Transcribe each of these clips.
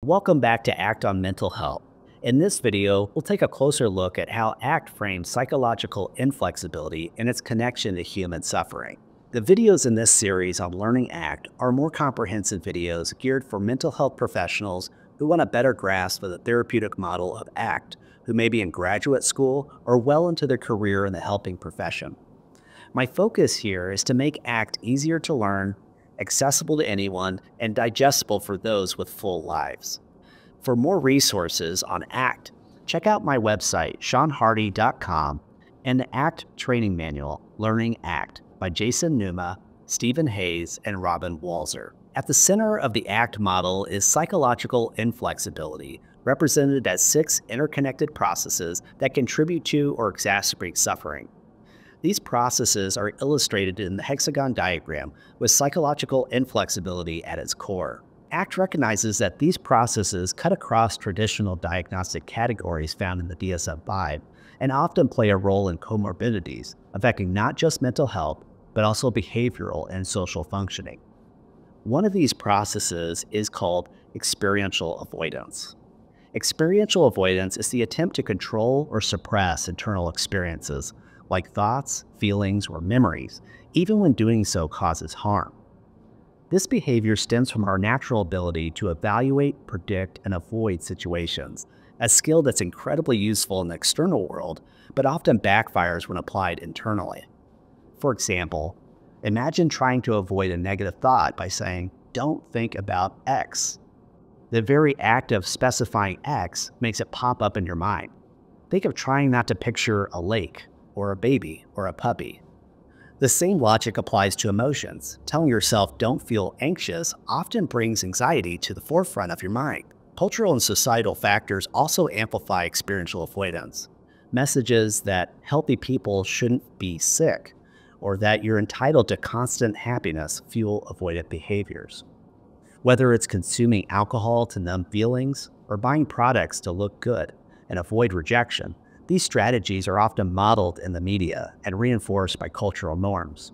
Welcome back to ACT on Mental Health. In this video, we'll take a closer look at how ACT frames psychological inflexibility and its connection to human suffering. The videos in this series on learning ACT are more comprehensive videos geared for mental health professionals who want a better grasp of the therapeutic model of ACT, who may be in graduate school or well into their career in the helping profession. My focus here is to make ACT easier to learn, accessible to anyone, and digestible for those with full lives. For more resources on ACT, check out my website, seanhardy.com, and the ACT Training Manual, Learning ACT, by Jason Numa, Stephen Hayes, and Robin Walzer. At the center of the ACT model is psychological inflexibility, represented as 6 interconnected processes that contribute to or exacerbate suffering. These processes are illustrated in the hexagon diagram with psychological inflexibility at its core. ACT recognizes that these processes cut across traditional diagnostic categories found in the DSM-5 and often play a role in comorbidities, affecting not just mental health, but also behavioral and social functioning. One of these processes is called experiential avoidance. Experiential avoidance is the attempt to control or suppress internal experiences, like thoughts, feelings, or memories, even when doing so causes harm. This behavior stems from our natural ability to evaluate, predict, and avoid situations, a skill that's incredibly useful in the external world, but often backfires when applied internally. For example, imagine trying to avoid a negative thought by saying, "Don't think about X." The very act of specifying X makes it pop up in your mind. Think of trying not to picture a lake, or a baby, or a puppy. The same logic applies to emotions. Telling yourself don't feel anxious often brings anxiety to the forefront of your mind. Cultural and societal factors also amplify experiential avoidance. Messages that healthy people shouldn't be sick, or that you're entitled to constant happiness, fuel avoidant behaviors. Whether it's consuming alcohol to numb feelings, or buying products to look good and avoid rejection, these strategies are often modeled in the media and reinforced by cultural norms.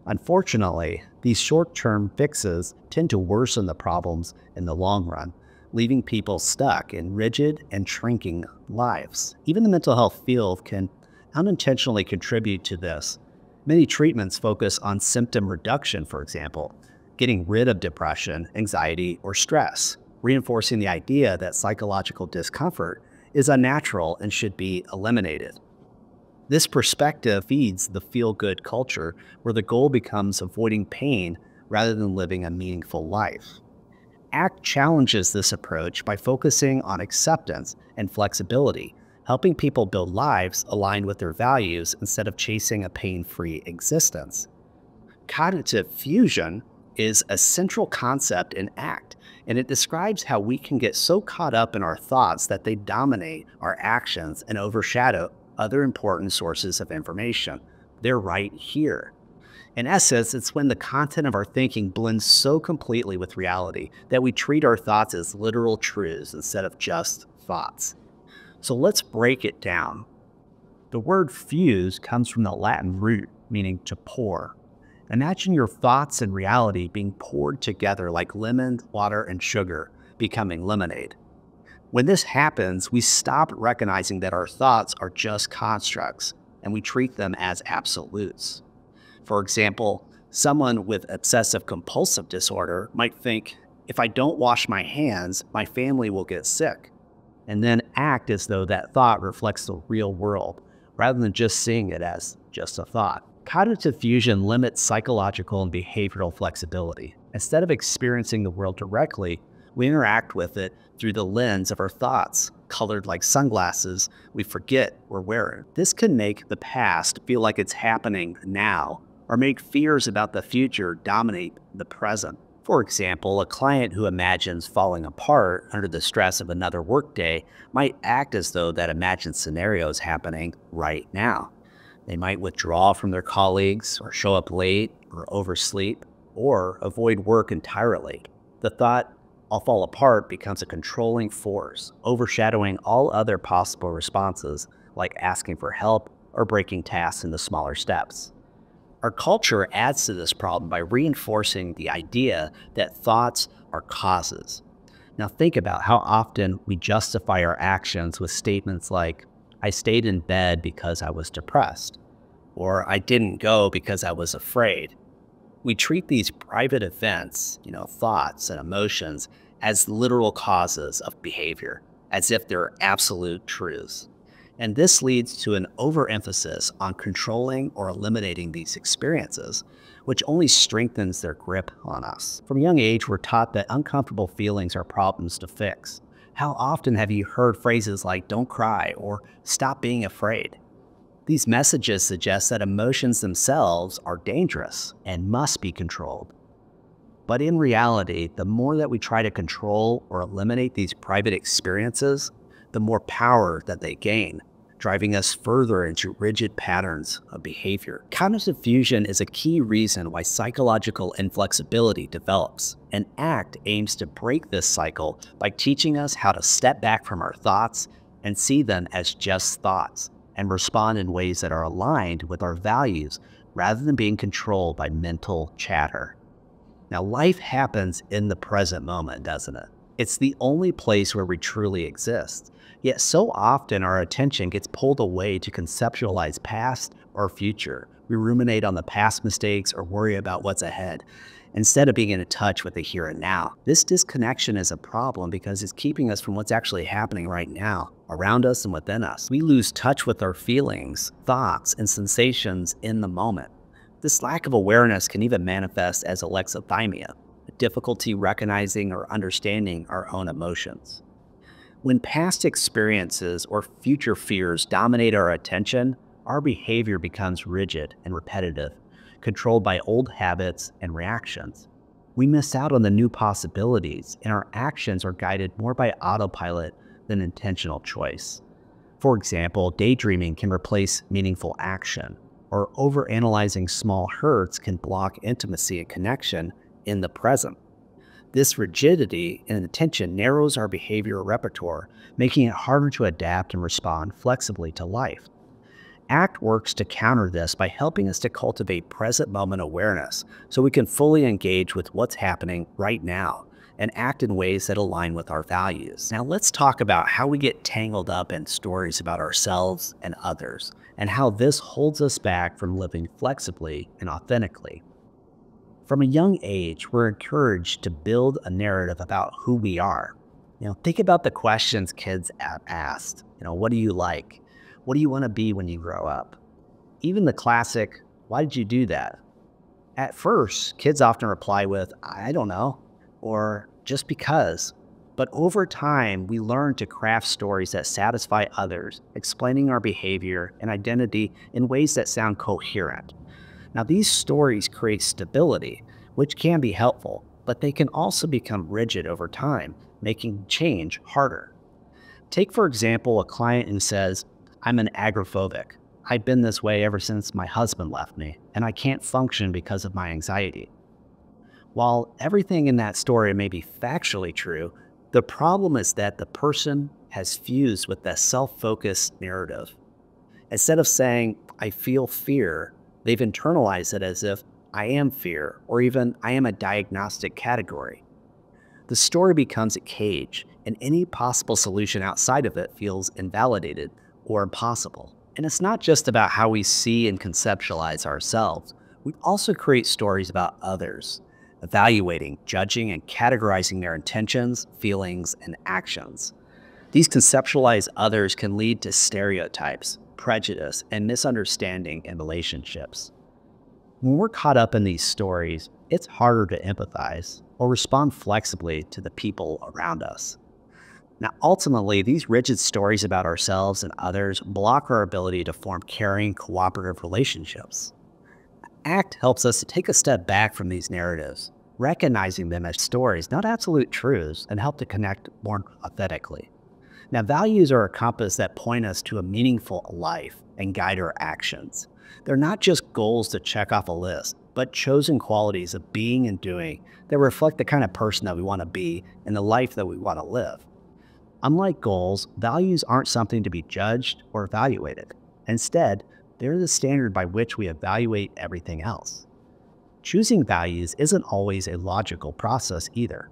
Unfortunately, these short-term fixes tend to worsen the problems in the long run, leaving people stuck in rigid and shrinking lives. Even the mental health field can unintentionally contribute to this. Many treatments focus on symptom reduction, for example, getting rid of depression, anxiety, or stress, reinforcing the idea that psychological discomfort is unnatural and should be eliminated. This perspective feeds the feel-good culture where the goal becomes avoiding pain rather than living a meaningful life. ACT challenges this approach by focusing on acceptance and flexibility, helping people build lives aligned with their values instead of chasing a pain-free existence. Cognitive fusion is a central concept in ACT, and it describes how we can get so caught up in our thoughts that they dominate our actions and overshadow other important sources of information. They're right here. In essence, it's when the content of our thinking blends so completely with reality that we treat our thoughts as literal truths instead of just thoughts. So let's break it down. The word fuse comes from the Latin root meaning to pour. Imagine your thoughts and reality being poured together like lemon, water, and sugar, becoming lemonade. When this happens, we stop recognizing that our thoughts are just constructs, and we treat them as absolutes. For example, someone with obsessive-compulsive disorder might think, if I don't wash my hands, my family will get sick, and then act as though that thought reflects the real world, rather than just seeing it as just a thought. Cognitive fusion limits psychological and behavioral flexibility. Instead of experiencing the world directly, we interact with it through the lens of our thoughts, colored like sunglasses we forget we're wearing. This can make the past feel like it's happening now, or make fears about the future dominate the present. For example, a client who imagines falling apart under the stress of another workday might act as though that imagined scenario is happening right now. They might withdraw from their colleagues, or show up late, or oversleep, or avoid work entirely. The thought, "I'll fall apart," becomes a controlling force, overshadowing all other possible responses, like asking for help or breaking tasks into smaller steps. Our culture adds to this problem by reinforcing the idea that thoughts are causes. Now think about how often we justify our actions with statements like, I stayed in bed because I was depressed, or I didn't go because I was afraid. We treat these private events, thoughts and emotions, as literal causes of behavior, as if they're absolute truths. And this leads to an overemphasis on controlling or eliminating these experiences, which only strengthens their grip on us. From a young age, we're taught that uncomfortable feelings are problems to fix. How often have you heard phrases like, don't cry, or stop being afraid? These messages suggest that emotions themselves are dangerous and must be controlled. But in reality, the more that we try to control or eliminate these private experiences, the more power that they gain, driving us further into rigid patterns of behavior. Cognitive fusion is a key reason why psychological inflexibility develops. And ACT aims to break this cycle by teaching us how to step back from our thoughts and see them as just thoughts, and respond in ways that are aligned with our values rather than being controlled by mental chatter. Now, life happens in the present moment, doesn't it? It's the only place where we truly exist. Yet so often our attention gets pulled away to conceptualize past or future. We ruminate on the past mistakes or worry about what's ahead, instead of being in touch with the here and now. This disconnection is a problem because it's keeping us from what's actually happening right now, around us and within us. We lose touch with our feelings, thoughts, and sensations in the moment. This lack of awareness can even manifest as alexithymia, a difficulty recognizing or understanding our own emotions. When past experiences or future fears dominate our attention, our behavior becomes rigid and repetitive, controlled by old habits and reactions. We miss out on the new possibilities, and our actions are guided more by autopilot than intentional choice. For example, daydreaming can replace meaningful action, or overanalyzing small hurts can block intimacy and connection in the present. This rigidity and attention narrows our behavioral repertoire, making it harder to adapt and respond flexibly to life. ACT works to counter this by helping us to cultivate present moment awareness so we can fully engage with what's happening right now and act in ways that align with our values. Now let's talk about how we get tangled up in stories about ourselves and others, and how this holds us back from living flexibly and authentically. From a young age, we're encouraged to build a narrative about who we are. Think about the questions kids asked. What do you like? What do you want to be when you grow up? Even the classic, why did you do that? At first, kids often reply with, I don't know, or just because. But over time, we learn to craft stories that satisfy others, explaining our behavior and identity in ways that sound coherent. Now, these stories create stability, which can be helpful, but they can also become rigid over time, making change harder. Take, for example, a client who says, I'm an agoraphobic. I've been this way ever since my husband left me, and I can't function because of my anxiety. While everything in that story may be factually true, the problem is that the person has fused with that self-focused narrative. Instead of saying, I feel fear, they've internalized it as if I am fear, or even I am a diagnostic category. The story becomes a cage, and any possible solution outside of it feels invalidated or impossible. And it's not just about how we see and conceptualize ourselves. We also create stories about others, evaluating, judging, and categorizing their intentions, feelings, and actions. These conceptualized others can lead to stereotypes, prejudice, and misunderstanding in relationships. When we're caught up in these stories, it's harder to empathize or respond flexibly to the people around us. Now, ultimately, these rigid stories about ourselves and others block our ability to form caring, cooperative relationships. ACT helps us to take a step back from these narratives, recognizing them as stories, not absolute truths, and help to connect more authentically. Now, values are a compass that point us to a meaningful life and guide our actions. They're not just goals to check off a list, but chosen qualities of being and doing that reflect the kind of person that we want to be and the life that we want to live. Unlike goals, values aren't something to be judged or evaluated. Instead, they're the standard by which we evaluate everything else. Choosing values isn't always a logical process either.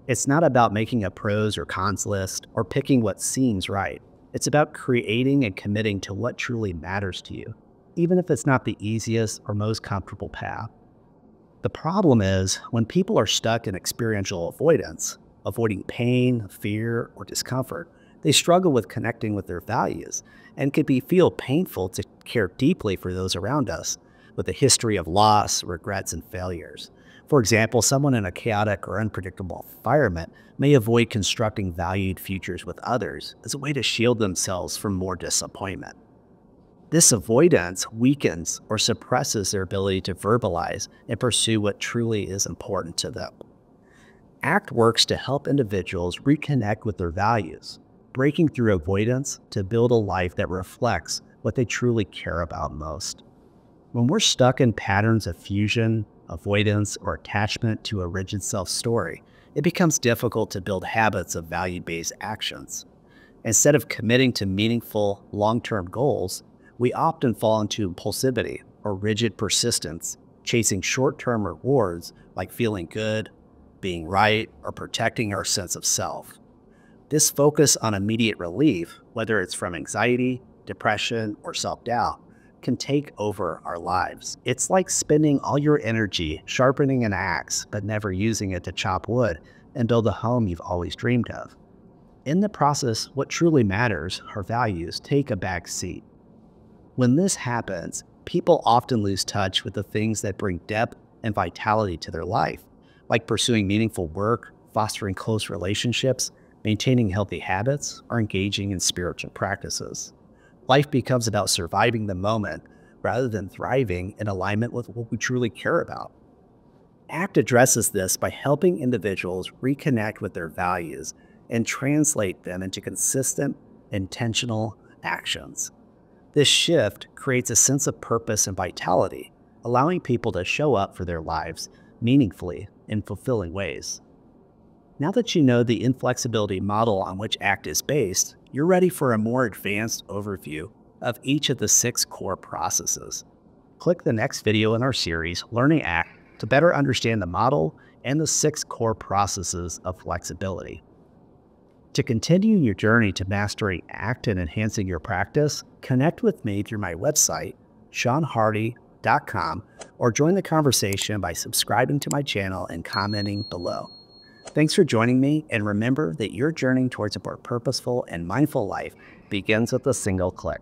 It's not about making a pros or cons list or picking what seems right. It's about creating and committing to what truly matters to you, even if it's not the easiest or most comfortable path. The problem is when people are stuck in experiential avoidance, avoiding pain, fear, or discomfort, they struggle with connecting with their values and feel painful to care deeply for those around us with a history of loss, regrets, and failures. For example, someone in a chaotic or unpredictable environment may avoid constructing valued futures with others as a way to shield themselves from more disappointment. This avoidance weakens or suppresses their ability to verbalize and pursue what truly is important to them. ACT works to help individuals reconnect with their values, breaking through avoidance to build a life that reflects what they truly care about most. When we're stuck in patterns of fusion, avoidance, or attachment to a rigid self-story, it becomes difficult to build habits of value-based actions. Instead of committing to meaningful, long-term goals, we often fall into impulsivity or rigid persistence, chasing short-term rewards like feeling good, being right, or protecting our sense of self. This focus on immediate relief, whether it's from anxiety, depression, or self-doubt, can take over our lives. It's like spending all your energy sharpening an axe, but never using it to chop wood and build a home you've always dreamed of. In the process, what truly matters, our values, take a back seat. When this happens, people often lose touch with the things that bring depth and vitality to their life, like pursuing meaningful work, fostering close relationships, maintaining healthy habits, or engaging in spiritual practices. Life becomes about surviving the moment rather than thriving in alignment with what we truly care about. ACT addresses this by helping individuals reconnect with their values and translate them into consistent, intentional actions. This shift creates a sense of purpose and vitality, allowing people to show up for their lives meaningfully in fulfilling ways. Now that you know the inflexibility model on which ACT is based, you're ready for a more advanced overview of each of the 6 core processes. Click the next video in our series, Learning ACT, to better understand the model and the 6 core processes of flexibility. To continue your journey to mastering ACT and enhancing your practice, connect with me through my website, seanhardy.com, or join the conversation by subscribing to my channel and commenting below. Thanks for joining me, and remember that your journey towards a more purposeful and mindful life begins with a single click.